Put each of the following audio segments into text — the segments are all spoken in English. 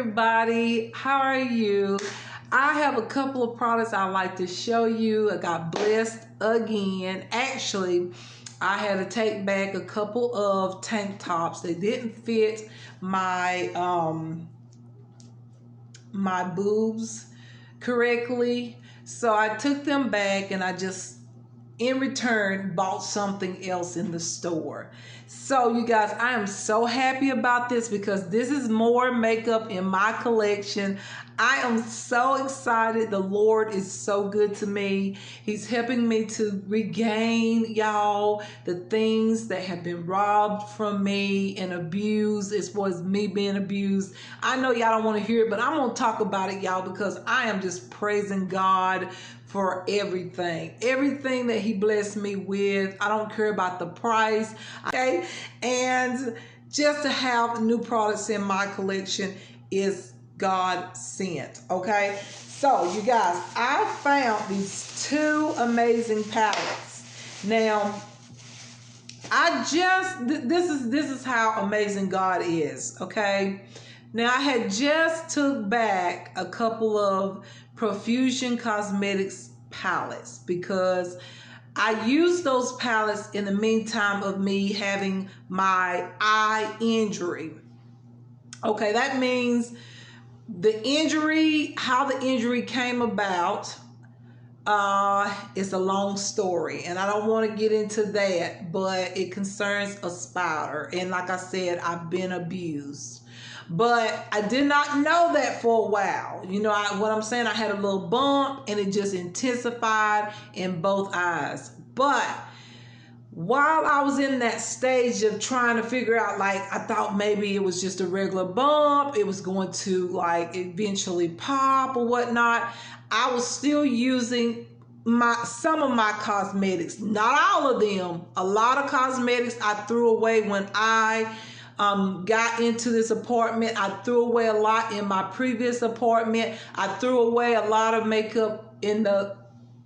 everybody. How are you? I have a couple of products I'd like to show you. I got blessed again. Actually, I had to take back a couple of tank tops. They didn't fit my my boobs correctly. So I took them back and I just in return bought something else in the store. So you guys, I am so happy about this because this is more makeup in my collection. I am so excited. The Lord is so good to me. He's helping me to regain, y'all, the things that have been robbed from me and abused as far as me being abused. I know y'all don't want to hear it, but I'm going to talk about it, y'all, because I am just praising God for everything that he blessed me with. I don't care about the price, okay? And just to have new products in my collection is God sent, okay? So you guys, I found these two amazing palettes. Now, this is how amazing God is, okay? Now, I had just took back a couple of Profusion Cosmetics palettes because I used those palettes in the meantime of me having my eye injury. Okay, that means the injury, how the injury came about, it's a long story and I don't want to get into that, but it concerns a spider. And like I said, I've been abused. But I did not know that for a while. You know what I'm saying? I had a little bump and it just intensified in both eyes. But while I was in that stage of trying to figure out, like, I thought maybe it was just a regular bump, it was going to like eventually pop or whatnot, I was still using some of my cosmetics. Not all of them. A lot of cosmetics I threw away when I got into this apartment. I threw away a lot in my previous apartment. I threw away a lot of makeup in the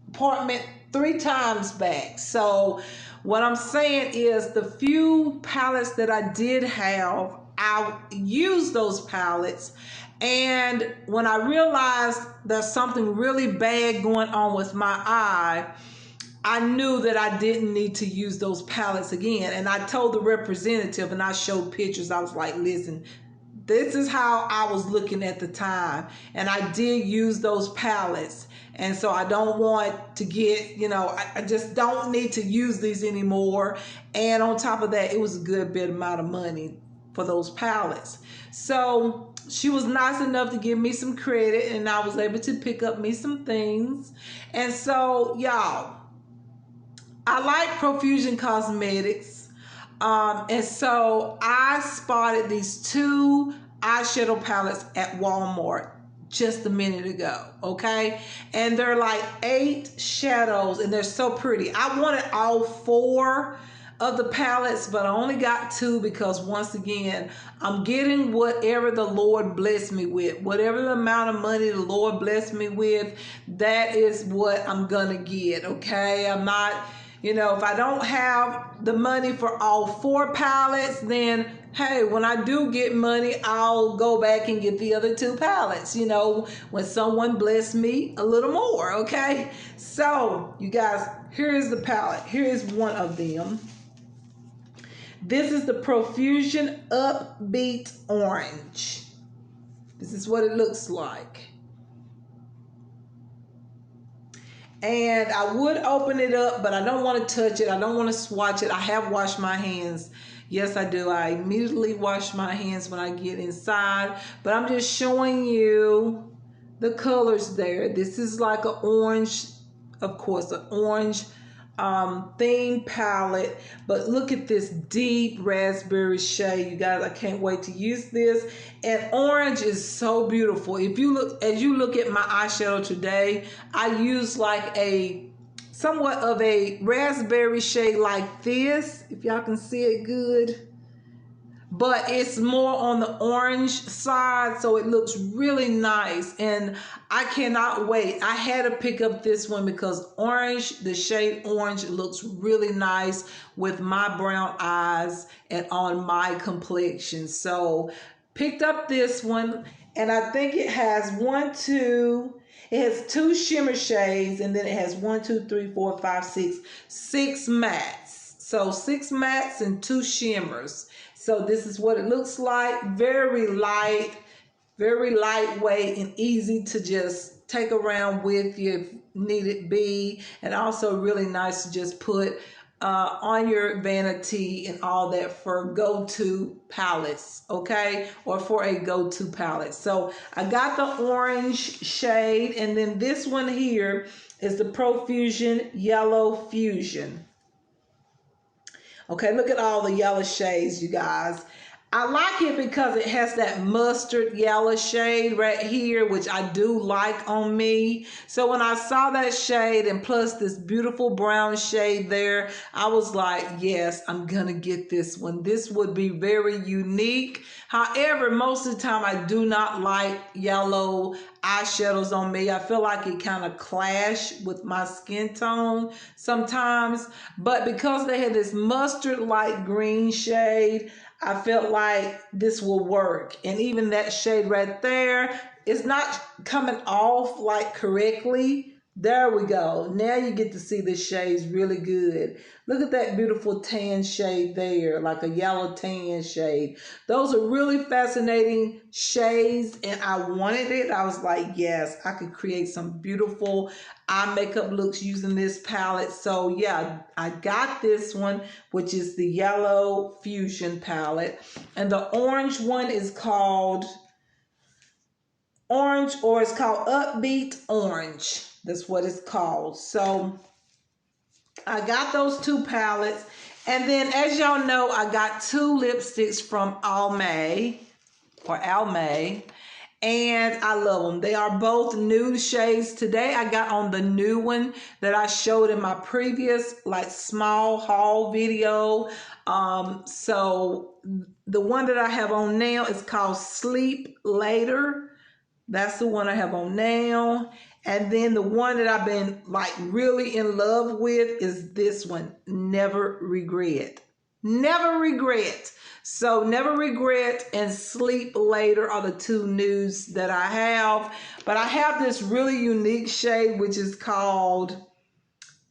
apartment 3 times back. So what I'm saying is the few palettes that I did have, I used those palettes. And when I realized there's something really bad going on with my eye, I knew that I didn't need to use those palettes again. And I told the representative and I showed pictures. I was like, listen, this is how I was looking at the time. And I did use those palettes. And so I don't want to get, I just don't need to use these anymore. And on top of that, it was a good bit amount of money for those palettes. So she was nice enough to give me some credit and I was able to pick up me some things. And so, y'all, I like Profusion Cosmetics. And so I spotted these 2 eyeshadow palettes at Walmart just a minute ago, okay? And they're like 8 shadows and they're so pretty. I wanted all 4 of the palettes, but I only got 2 because once again, I'm getting whatever the Lord blessed me with. Whatever the amount of money the Lord blessed me with, that is what I'm gonna get, okay? I'm not, if I don't have the money for all 4 palettes, then hey, when I do get money, I'll go back and get the other 2 palettes, when someone bless me a little more, okay? So, you guys, here is the palette. Here is one of them. This is the Profusion Upbeat Orange. This is what it looks like. And I would open it up, but I don't want to touch it. I don't want to swatch it. I have washed my hands. Yes, I do. I immediately wash my hands when I get inside. But I'm just showing you the colors there. This is like an orange, of course, an orange theme palette. But look at this deep raspberry shade. You guys, I can't wait to use this. And orange is so beautiful. If you look, as you look at my eyeshadow today, I use like somewhat of a raspberry shade like this, if y'all can see it good. But it's more on the orange side, so it looks really nice. And I cannot wait. I had to pick up this one because orange, the shade orange, looks really nice with my brown eyes and on my complexion. So picked up this one. And I think it has it has 2 shimmer shades, and then it has 1, 2, 3, 4, 5, 6, 6 mattes. So 6 mattes and 2 shimmers. So this is what it looks like. Very light, very lightweight, and easy to just take around with you if need it be. And also really nice to just put on your vanity and all that for go-to palettes, okay, or for a go-to palette. So I got the orange shade, and then this one here is the Profusion Yellow Fusion. Okay, look at all the yellow shades, you guys. I like it because it has that mustard yellow shade right here, which I do like on me. So when I saw that shade and plus this beautiful brown shade there, I was like, yes, I'm gonna get this one. This would be very unique. However, most of the time I do not like yellow eyeshadows on me. I feel like it kind of clash with my skin tone sometimes. But because they had this mustard light green shade, I felt like this will work. And even that shade right there, it's not coming off like correctly. There we go. Now you get to see the shades really good. Look at that beautiful tan shade there, like a yellow tan shade. Those are really fascinating shades, and I wanted it. I was like, yes, I could create some beautiful eye makeup looks using this palette. So yeah, I got this one, which is the Yellow Fusion palette. And the orange one is called Orange, or it's called Upbeat Orange. That's what it's called. So I got those 2 palettes. And then, as y'all know, I got 2 lipsticks from Almay. And I love them. They are both nude shades. Today I got on the new one that I showed in my previous like small haul video. So the one that I have on now is called Sleep Later. That's the one I have on now. And then the one that I've been like really in love with is this one, Never Regret. Never Regret. So Never Regret and Sleep Later are the 2 nudes that I have. But I have this really unique shade, which is called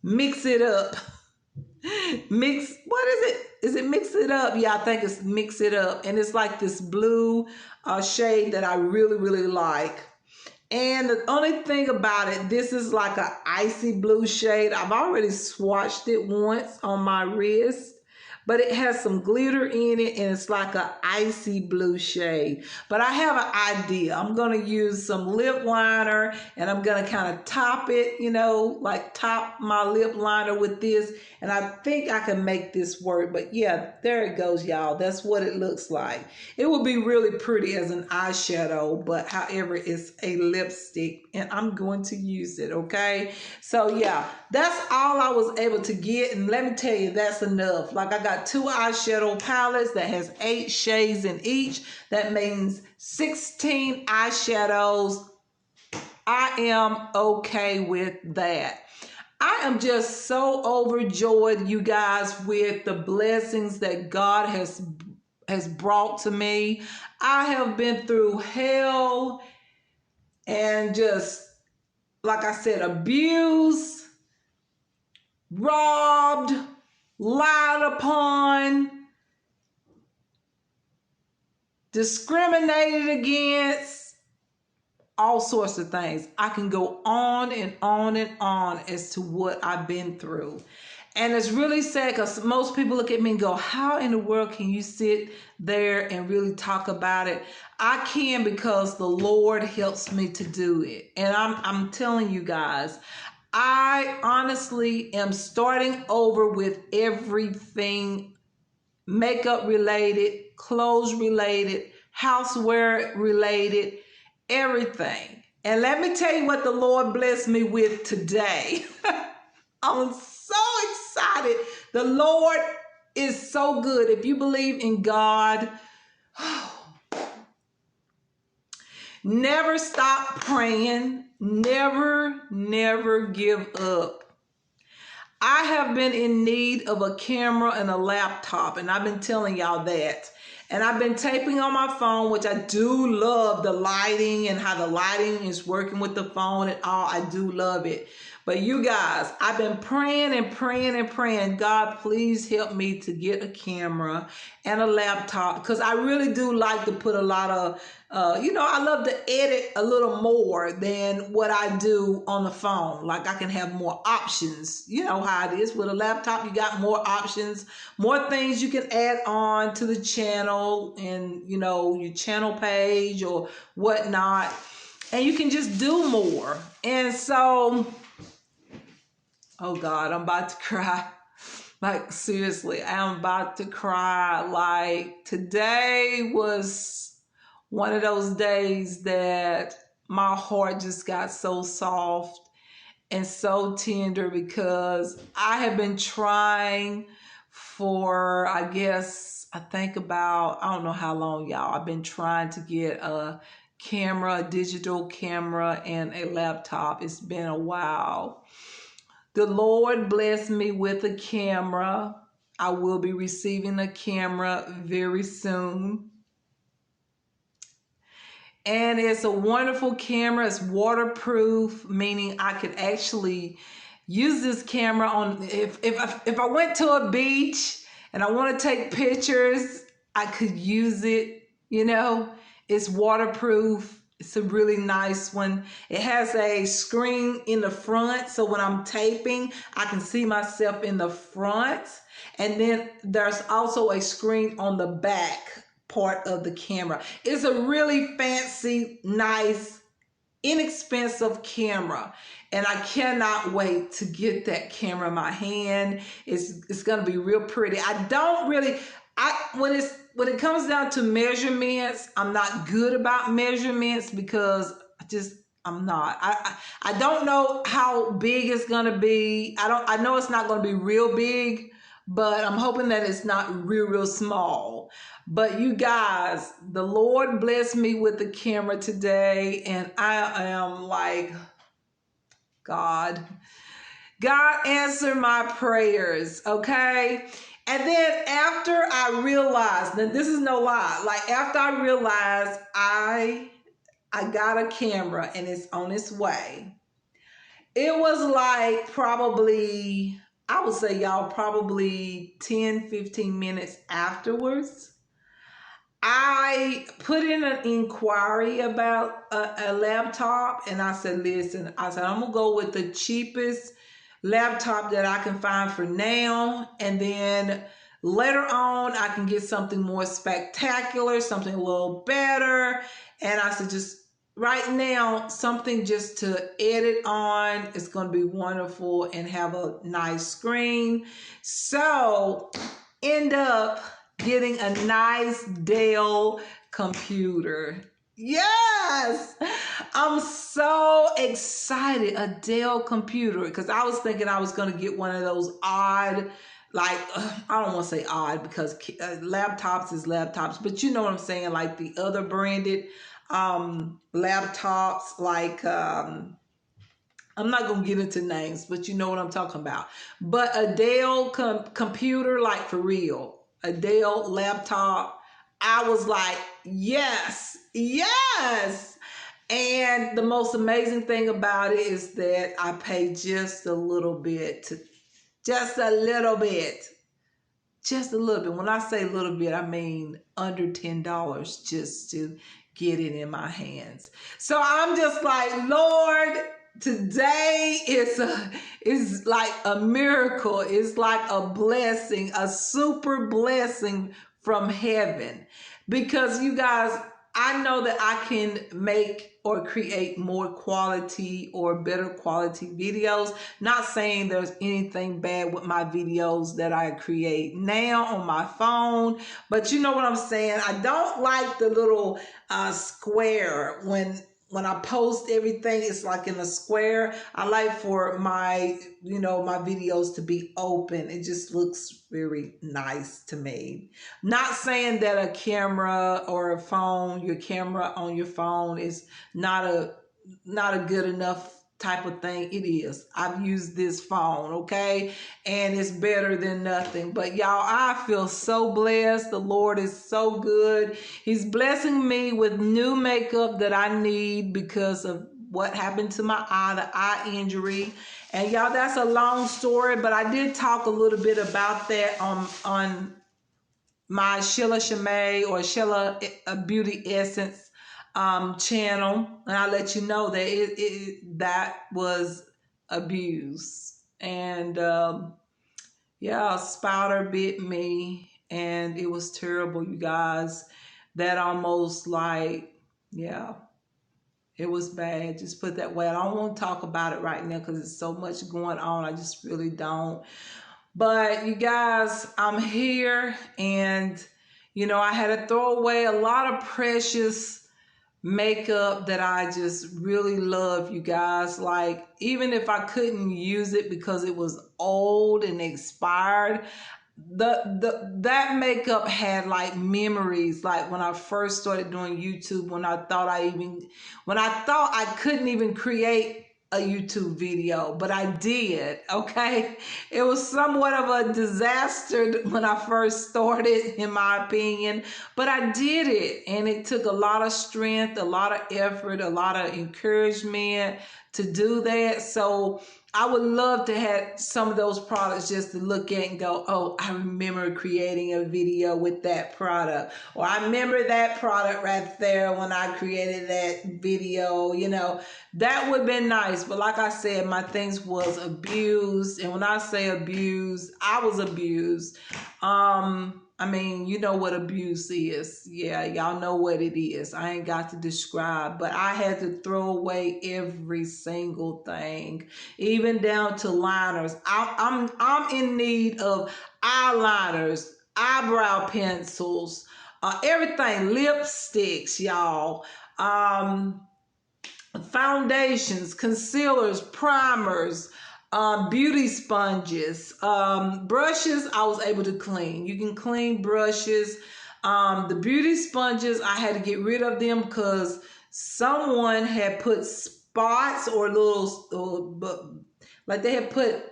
Mix It Up. What is it? Is it Mix It Up? Yeah, I think it's Mix It Up. And it's like this blue shade that I really, really like. And the only thing about it, this is like an icy blue shade. I've already swatched it once on my wrist, but it has some glitter in it, and it's like an icy blue shade. But I have an idea. I'm going to use some lip liner, and I'm going to kind of top it, you know, like top my lip liner with this. And I think I can make this work. But yeah, there it goes, y'all. That's what it looks like. It would be really pretty as an eyeshadow, but however, it's a lipstick, and I'm going to use it, okay? So yeah, that's all I was able to get. And let me tell you, that's enough. Like, I got 2 eyeshadow palettes that has 8 shades in each. That means 16 eyeshadows. I am okay with that. I am just so overjoyed, you guys, with the blessings that God has brought to me. I have been through hell and just, like I said, abused, robbed, lied upon, discriminated against, all sorts of things. I can go on and on and on as to what I've been through. And it's really sad because most people look at me and go, how in the world can you sit there and really talk about it? I can because the Lord helps me to do it. And I'm telling you guys, I honestly am starting over with everything makeup related, clothes related, houseware related, everything. And let me tell you what the Lord blessed me with today. I'm so excited. The Lord is so good. If you believe in God, never stop praying. Never give up. I have been in need of a camera and a laptop, and I've been telling y'all that. And I've been taping on my phone, which I do love the lighting and how the lighting is working with the phone and all. I do love it. But you guys, I've been praying and praying and praying. God, please help me to get a camera and a laptop, because I really do like to put a lot of, I love to edit a little more than what I do on the phone. Like I can have more options. You know how it is with a laptop. You got more options, more things you can add on to the channel and, your channel page or whatnot. And you can just do more. And so, oh God, I'm about to cry. Like seriously, I'm about to cry. Like today was one of those days that my heart just got so soft and so tender, because I have been trying for, I don't know how long, y'all. I've been trying to get a camera, a digital camera, and a laptop. It's been a while. The Lord blessed me with a camera. I will be receiving a camera very soon. And it's a wonderful camera. It's waterproof, meaning I could actually use this camera on, if I went to a beach and I want to take pictures, I could use it, It's waterproof. It's a really nice one. It has a screen in the front, so when I'm taping, I can see myself in the front. And then there's also a screen on the back part of the camera. It's a really fancy, nice, inexpensive camera. And I cannot wait to get that camera in my hand. It's going to be real pretty. When it comes down to measurements, I'm not good about measurements, because I'm not. I don't know how big it's going to be. I know it's not going to be real big, but I'm hoping that it's not real small. But you guys, the Lord blessed me with the camera today, and I am like, God answer my prayers, okay? And then after I realized, and this is no lie, like after I realized I got a camera and it's on its way, it was like probably, I would say, y'all, probably 10, 15 minutes afterwards, I put in an inquiry about a laptop, and I said, listen, I'm going to go with the cheapest laptop that I can find for now, and then later on I can get something more spectacular, something a little better. And I said, just right now, something just to edit on. It's going to be wonderful and have a nice screen. So end up getting a nice Dell computer. Yes, I'm so excited. A Dell computer, because I was thinking I was going to get one of those odd, like, I don't want to say odd, because laptops is laptops, but you know what I'm saying, like the other branded laptops, like, I'm not going to get into names, but you know what I'm talking about. But a Dell computer, like for real, a Dell laptop, I was like, yes. And the most amazing thing about it is that I pay just a little bit. When I say a little bit, I mean under $10 just to get it in my hands. So I'm just like, Lord, today is like a miracle. It's like a blessing, a super blessing from heaven. Because you guys, I know that I can make or create more quality or better quality videos. Not saying there's anything bad with my videos that I create now on my phone, but you know what I'm saying? I don't like the little square when I post everything, it's like in a square. I like for my videos to be open. It just looks very nice to me. Not saying that a camera or a phone, your camera on your phone is not a good enough type of thing it is. I've used this phone, okay? And it's better than nothing. But y'all, I feel so blessed. The Lord is so good. He's blessing me with new makeup that I need because of what happened to my eye, the eye injury. And y'all, that's a long story, but I did talk a little bit about that on my Sheila Shimei or Sheila Beauty Essence channel, and I let you know that that was abuse. And yeah, a spider bit me, and it was terrible, you guys. That almost like, yeah, it was bad. Just put that way. I don't want to talk about it right now because there's so much going on. I just really don't. But you guys, I'm here, and you know, I had to throw away a lot of precious makeup that I just really love, you guys. Like, even if I couldn't use it because it was old and expired, that makeup had like memories, like when I first started doing YouTube, when I thought I couldn't even create a YouTube video, but I did. Okay, it was somewhat of a disaster when I first started, in my opinion, but I did it, and it took a lot of strength, a lot of effort, a lot of encouragement to do that. So I would love to have some of those products just to look at and go, oh, I remember creating a video with that product. Or I remember that product right there when I created that video. You know, that would have been nice. But like I said, my things was abused. And when I say abused, I was abused. I mean, you know what abuse is. Yeah, y'all know what it is. I ain't got to describe, but I had to throw away every single thing, even down to liners. I'm in need of eyeliners, eyebrow pencils, everything, lipsticks, y'all, foundations, concealers, primers, beauty sponges, brushes. I was able to clean. You can clean brushes. The beauty sponges, I had to get rid of them because someone had put spots or little, like they had put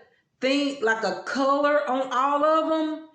like a color on all of them.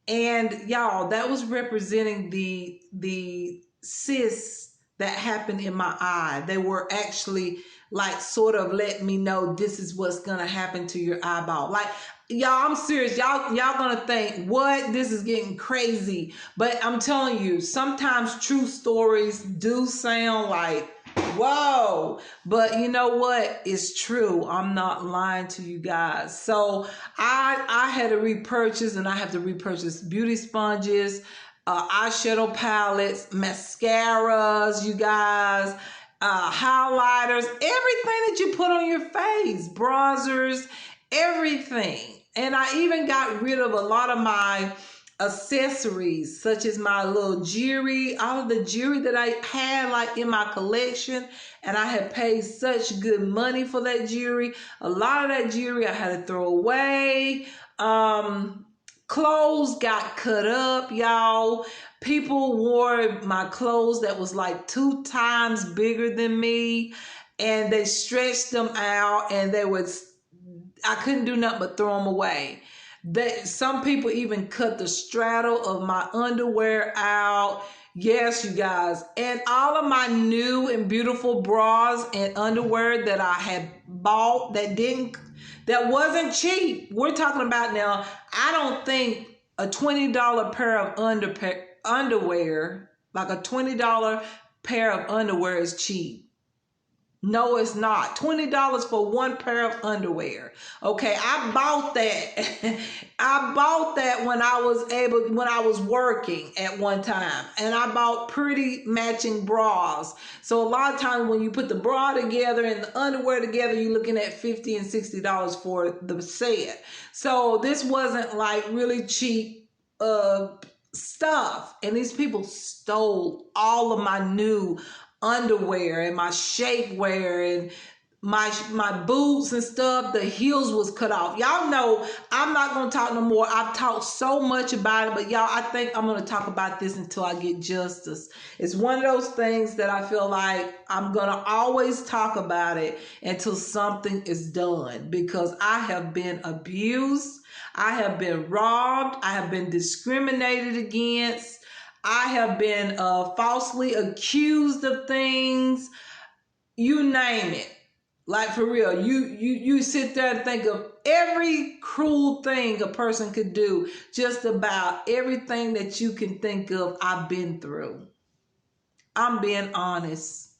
And y'all, that was representing the cysts that happened in my eye. They were actually like sort of let me know this is what's gonna happen to your eyeball. Like, y'all, I'm serious. Y'all gonna think, what? This is getting crazy. But I'm telling you, sometimes true stories do sound like, whoa, but you know what? It's true. I'm not lying to you guys. So I had to repurchase, and I have to repurchase beauty sponges, eyeshadow palettes, mascaras, you guys, highlighters, everything that you put on your face, bronzers, everything. And I even got rid of a lot of my accessories, such as my little jewelry, all of the jewelry that I had like in my collection, and I had paid such good money for that jewelry. A lot of that jewelry I had to throw away. Clothes got cut up, y'all. People wore my clothes that was like 2 times bigger than me, and they stretched them out, and I couldn't do nothing but throw them away. Some people even cut the straddle of my underwear out. Yes, you guys. And all of my new and beautiful bras and underwear that I had bought that wasn't cheap. We're talking about now, I don't think a $20 pair of underwear, like a $20 pair of underwear is cheap. No, it's not. $20 for one pair of underwear. Okay, I bought that. I bought that when I was working at one time. And I bought pretty matching bras. So a lot of times when you put the bra together and the underwear together, you're looking at $50 and $60 for the set. So this wasn't like really cheap stuff. And these people stole all of my new underwear and my shapewear and my boots and stuff, the heels was cut off. Y'all know I'm not gonna talk no more. I've talked so much about it, but y'all, I think I'm gonna talk about this until I get justice. It's one of those things that I feel like I'm gonna always talk about it until something is done, because I have been abused, I have been robbed, I have been discriminated against, I have been falsely accused of things. You name it. Like, for real, you sit there and think of every cruel thing a person could do. Just about everything that you can think of, I've been through. I'm being honest.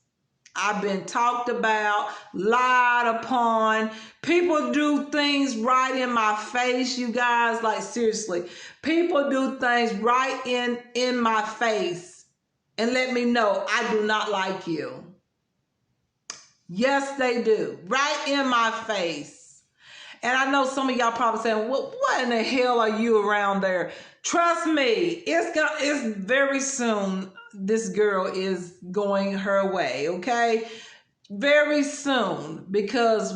I've been talked about, lied upon. People do things right in my face, you guys. Like, seriously. People do things right in my face and let me know I do not like you. Yes, they do. Right in my face. And I know some of y'all probably saying, what in the hell are you around there? Trust me, it's very soon this girl is going her way, okay? Very soon, because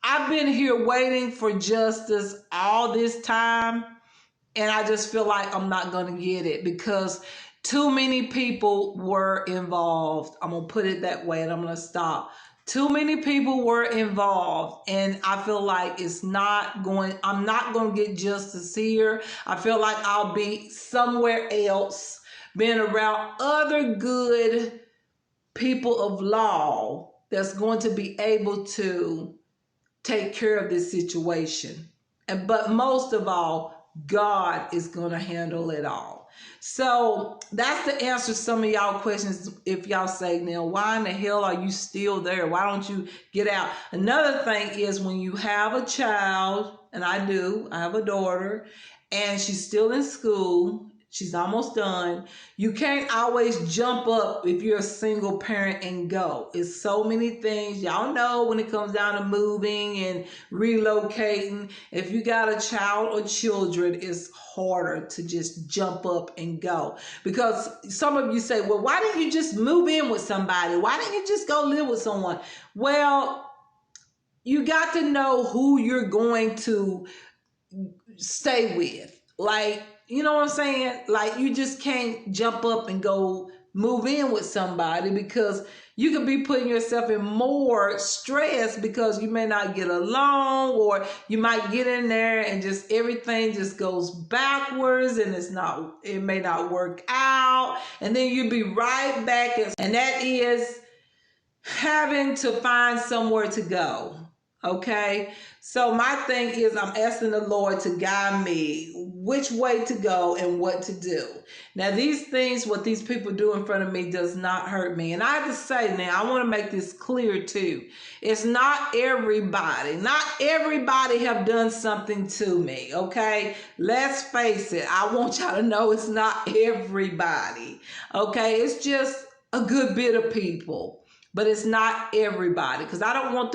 I've been here waiting for justice all this time, and I just feel like I'm not going to get it because too many people were involved. I'm going to put it that way, and I'm going to stop. Too many people were involved, and I feel like I'm not going to get justice here. I feel like I'll be somewhere else, being around other good people of law that's going to be able to take care of this situation. But most of all, God is going to handle it all. So that's the answer to some of y'all questions. If y'all say, now, why in the hell are you still there? Why don't you get out? Another thing is, when you have a child, and I have a daughter, and she's still in school, she's almost done. You can't always jump up if you're a single parent and go. It's so many things. Y'all know when it comes down to moving and relocating, if you got a child or children, it's harder to just jump up and go. Because some of you say, well, why didn't you just move in with somebody? Why didn't you just go live with someone? Well, you got to know who you're going to stay with. Like, you know what I'm saying? Like, you just can't jump up and go move in with somebody, because you could be putting yourself in more stress because you may not get along, or you might get in there and just everything just goes backwards, and it may not work out. And then you'll be right back. And that is having to find somewhere to go. Okay, so my thing is, I'm asking the Lord to guide me which way to go and what to do. Now, these things, what these people do in front of me, does not hurt me. And I have to say, now, I want to make this clear too. It's not everybody. Not everybody have done something to me, okay? Let's face it. I want y'all to know it's not everybody, okay? It's just a good bit of people. But it's not everybody, because I don't want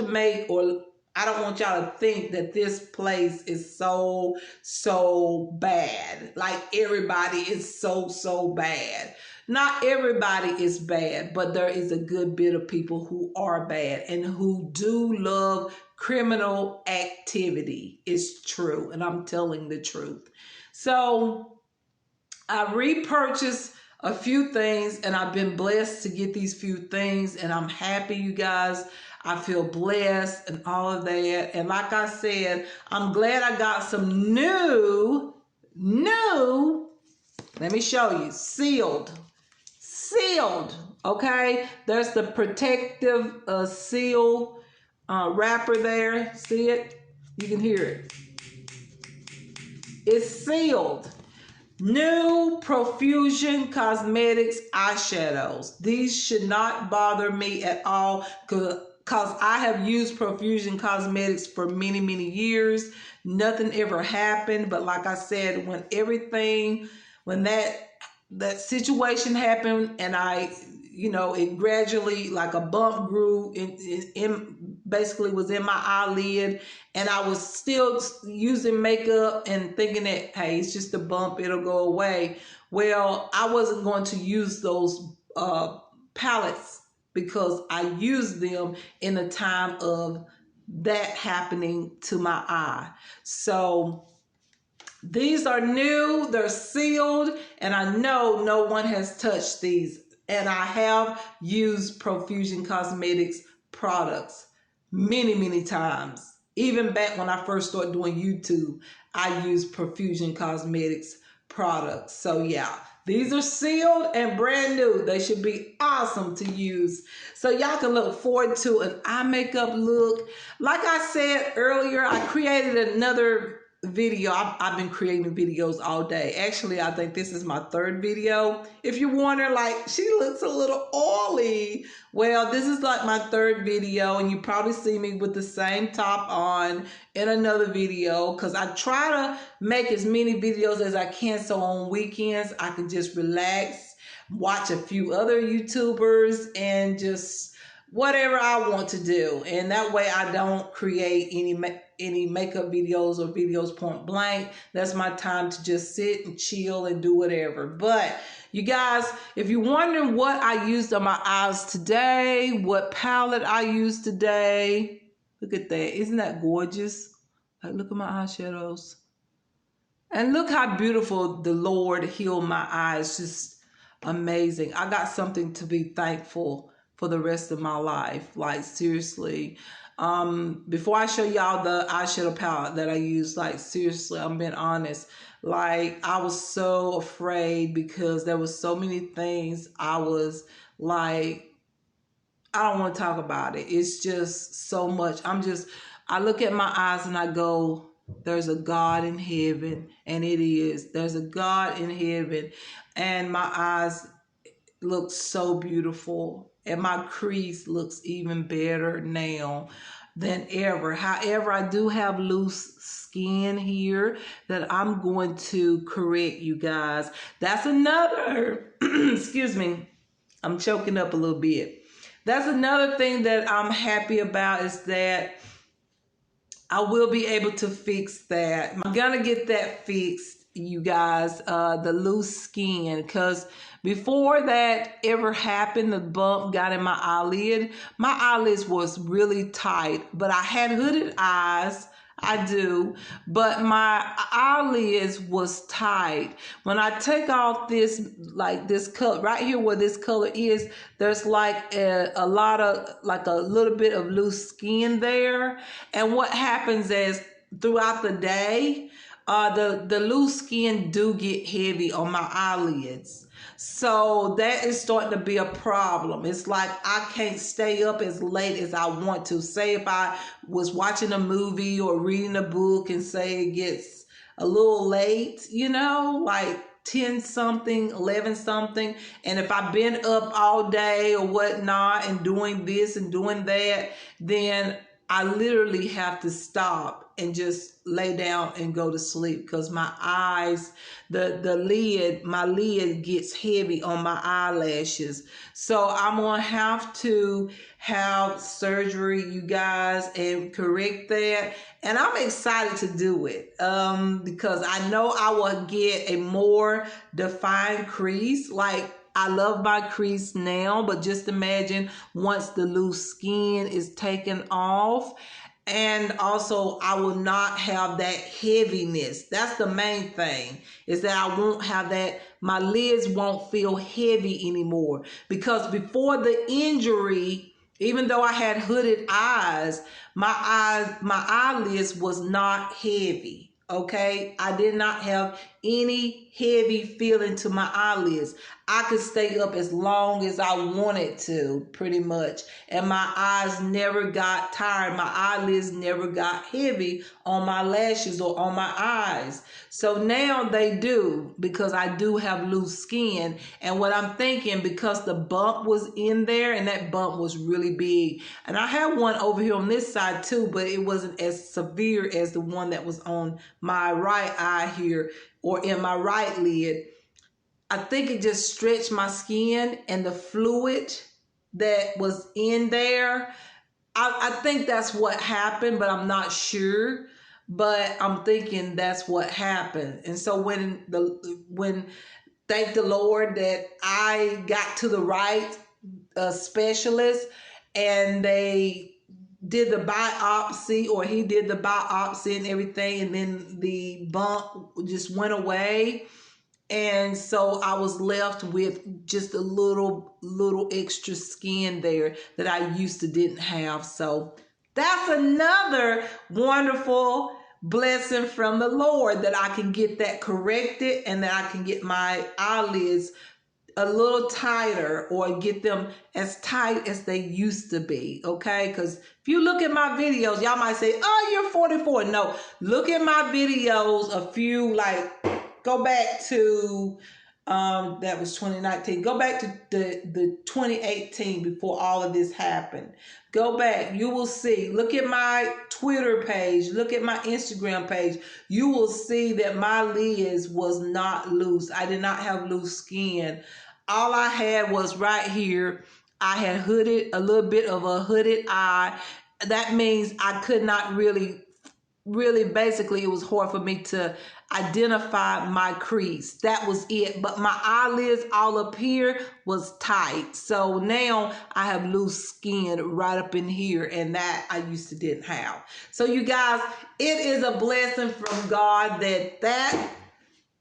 y'all to think that this place is so bad. Like, everybody is so bad. Not everybody is bad, but there is a good bit of people who are bad and who do love criminal activity. It's true, and I'm telling the truth. So I repurchased a few things, and I've been blessed to get these few things, and I'm happy, you guys. I feel blessed and all of that. And like I said, I'm glad I got some new, let me show you, sealed, okay? There's the protective seal wrapper there. See it? You can hear it. It's sealed. New Profusion Cosmetics eyeshadows. These should not bother me at all, because I have used Profusion Cosmetics for many years. Nothing ever happened. But like I said, when that situation happened, and it gradually, like a bump grew basically was in my eyelid, and I was still using makeup and thinking that, hey, it's just a bump, it'll go away. Well, I wasn't going to use those palettes because I use them in a time of that happening to my eye. So these are new, they're sealed, and I know no one has touched these. And I have used Profusion Cosmetics products many, many times. Even back when I first started doing YouTube, I used Profusion Cosmetics products. So yeah, these are sealed and brand new. They should be awesome to use. So y'all can look forward to an eye makeup look. Like I said earlier, I created another video. I've been creating videos all day. Actually, I think this is my third video. If you're wondering, like, she looks a little oily. Well, this is like my third video, and you probably see me with the same top on in another video, because I try to make as many videos as I can, so on weekends I can just relax, watch a few other YouTubers, and just whatever I want to do. And that way I don't create any makeup videos or videos point blank. That's my time to just sit and chill and do whatever. But you guys, if you're wondering what I used on my eyes today, what palette I used today, look at that. Isn't that gorgeous? Like, look at my eyeshadows. And look how beautiful the Lord healed my eyes. Just amazing. I got something to be thankful for the rest of my life. Like, seriously. Before I show y'all the eyeshadow palette that I use, like, seriously, I'm being honest. Like, I was so afraid because there was so many things I was like, I don't want to talk about it. It's just so much. I look at my eyes and I go, there's a God in heaven. And it is. There's a God in heaven. And my eyes look so beautiful. And my crease looks even better now than ever. However, I do have loose skin here that I'm going to correct, you guys. That's another, excuse me, I'm choking up a little bit. That's another thing that I'm happy about, is that I will be able to fix that. I'm gonna get that fixed, you guys, the loose skin, because before that ever happened, the bump got in my eyelid. My eyelids was really tight, but I had hooded eyes. I do, but my eyelids was tight. When I take off this, like this color right here where this color is, there's like a lot of, like a little bit of loose skin there. And what happens is throughout the day, the loose skin do get heavy on my eyelids. So that is starting to be a problem. It's like I can't stay up as late as I want to. Say if I was watching a movie or reading a book and say it gets a little late, you know, like 10 something, 11 something. And if I've been up all day or whatnot and doing this and doing that, then I literally have to stop and just lay down and go to sleep, because my eyes, my lid gets heavy on my eyelashes. So I'm gonna have to have surgery, you guys, and correct that. And I'm excited to do it because I know I will get a more defined crease. Like, I love my crease now, but just imagine once the loose skin is taken off. And also, I will not have that heaviness. That's the main thing, is that I won't have that. My lids won't feel heavy anymore, because before the injury, even though I had hooded eyes, my eyelids was not heavy. Okay, I did not have any heavy feeling to my eyelids. I could stay up as long as I wanted to, pretty much. And my eyes never got tired. My eyelids never got heavy on my lashes or on my eyes. So now they do, because I do have loose skin. And what I'm thinking, because the bump was in there, and that bump was really big. And I had one over here on this side too, but it wasn't as severe as the one that was on my right eye here, or in my right lid. I think it just stretched my skin, and the fluid that was in there, I think that's what happened, but I'm not sure. But I'm thinking that's what happened. And so when thank the Lord that I got to the right specialist, and they did the biopsy, or he did the biopsy and everything, and then the bump just went away. And so I was left with just a little extra skin there that I used to didn't have. So that's another wonderful blessing from the Lord, that I can get that corrected, and that I can get my eyelids a little tighter, or get them as tight as they used to be. Okay, because if you look at my videos, y'all might say, oh, you're 44. No, look at my videos, a few, like, go back to that was 2019. Go back to the 2018, before all of this happened. Go back, you will see. Look at my Twitter page, look at my Instagram page. You will see that my lids was not loose. I did not have loose skin. All I had was right here, I had hooded, a little bit of a hooded eye. That means I could not really, basically, it was hard for me to identify my crease. That was it. But my eyelids all up here was tight. So now I have loose skin right up in here, and that I used to didn't have. So you guys, it is a blessing from God that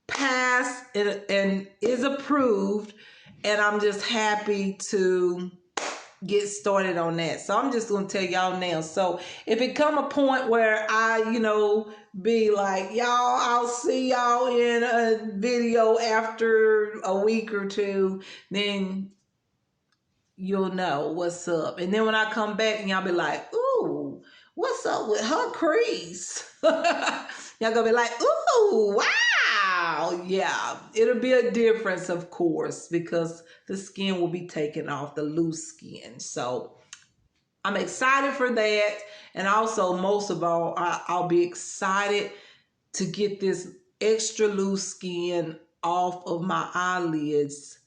passed and is approved, and I'm just happy to get started on that. So I'm just going to tell y'all now. So if it come a point where I, be like, y'all, I'll see y'all in a video after a week or two, then you'll know what's up. And then when I come back, and y'all be like, ooh, what's up with her crease? Y'all gonna be like, ooh, wow. Yeah, it'll be a difference, of course, because the skin will be taken off, the loose skin. So I'm excited for that. And also, most of all, I'll be excited to get this extra loose skin off of my eyelids,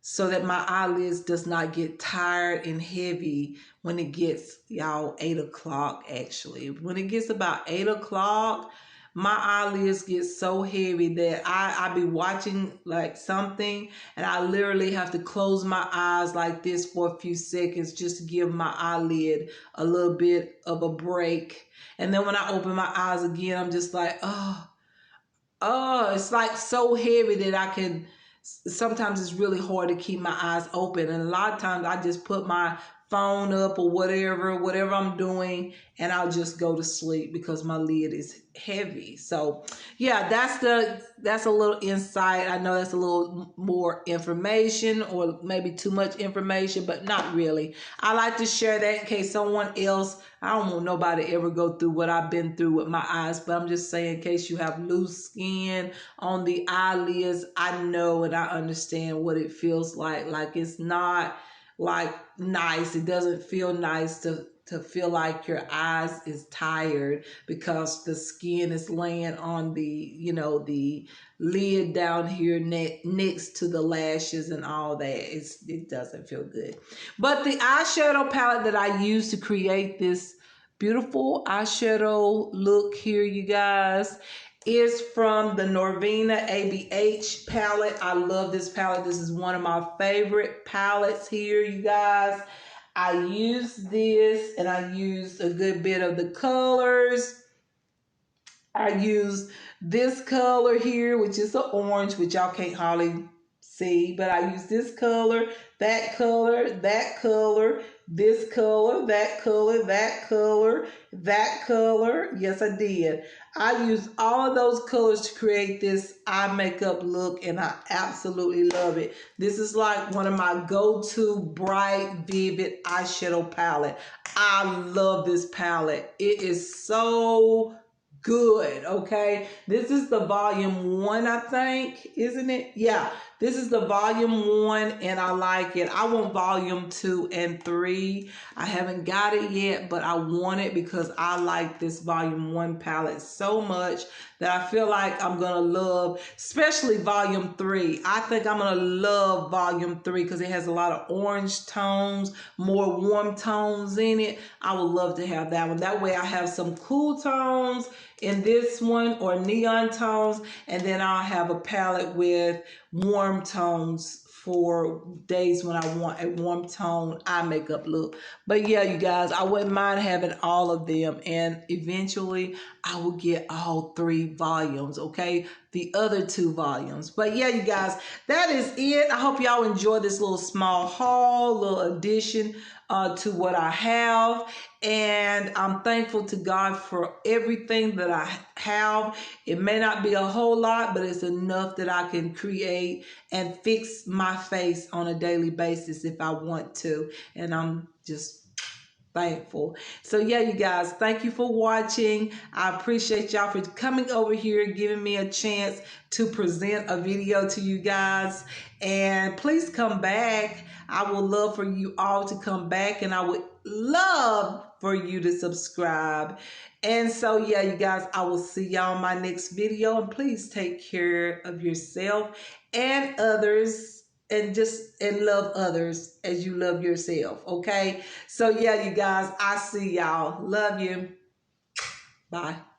so that my eyelids does not get tired and heavy when it gets, y'all, 8 o'clock. Actually, when it gets about 8 o'clock, my eyelids get so heavy that I be watching like something, and I literally have to close my eyes like this for a few seconds, just to give my eyelid a little bit of a break. And then when I open my eyes again, I'm just like, oh, it's like so heavy that I can, sometimes it's really hard to keep my eyes open. And a lot of times I just put my phone up or whatever I'm doing, and I'll just go to sleep because my lid is heavy. So yeah, that's a little insight. I know that's a little more information, or maybe too much information, but not really. I like to share that in case someone else, I don't want nobody to ever go through what I've been through with my eyes, but I'm just saying, in case you have loose skin on the eyelids, I know and I understand what it feels like. Like, it's not like nice. It doesn't feel nice to feel like your eyes is tired because the skin is laying on the, the lid down here next to the lashes and all that. It doesn't feel good. But the eyeshadow palette that I use to create this beautiful eyeshadow look here, you guys, is from the Norvina ABH palette. I love this palette. This is one of my favorite palettes here, you guys. I used this, and I used a good bit of the colors. I used this color here, which is an orange, which y'all can't hardly see, but I used this color, that color, that color, this color, that color, that color, that color. Yes, I did. I used all of those colors to create this eye makeup look, and I absolutely love it. This is like one of my go-to bright, vivid eyeshadow palette. I love this palette. It is so good, okay? This is the volume 1, I think, isn't it? Yeah, this is the volume 1, and I like it. I want volume 2 and 3. I haven't got it yet, but I want it because I like this volume 1 palette so much that I feel like I'm gonna love, especially volume 3. I think I'm gonna love volume 3 because it has a lot of orange tones, more warm tones in it. I would love to have that one. That way I have some cool tones in this one, or neon tones, and then I'll have a palette with warm tones for days when I want a warm tone eye makeup look. But yeah, you guys, I wouldn't mind having all of them, and eventually I will get all 3 volumes, okay? The other 2 volumes. But yeah, you guys, that is it. I hope y'all enjoy this little small haul, little addition to what I have. And I'm thankful to God for everything that I have. It may not be a whole lot, but it's enough that I can create and fix my face on a daily basis if I want to. And I'm just thankful. So yeah, you guys, thank you for watching. I appreciate y'all for coming over here, giving me a chance to present a video to you guys. And please come back. I would love for you all to come back, and I would love for you to subscribe. And so yeah, you guys, I will see y'all in my next video, and please take care of yourself and others, and love others as you love yourself. Okay, so yeah, you guys, I see y'all. Love you. Bye.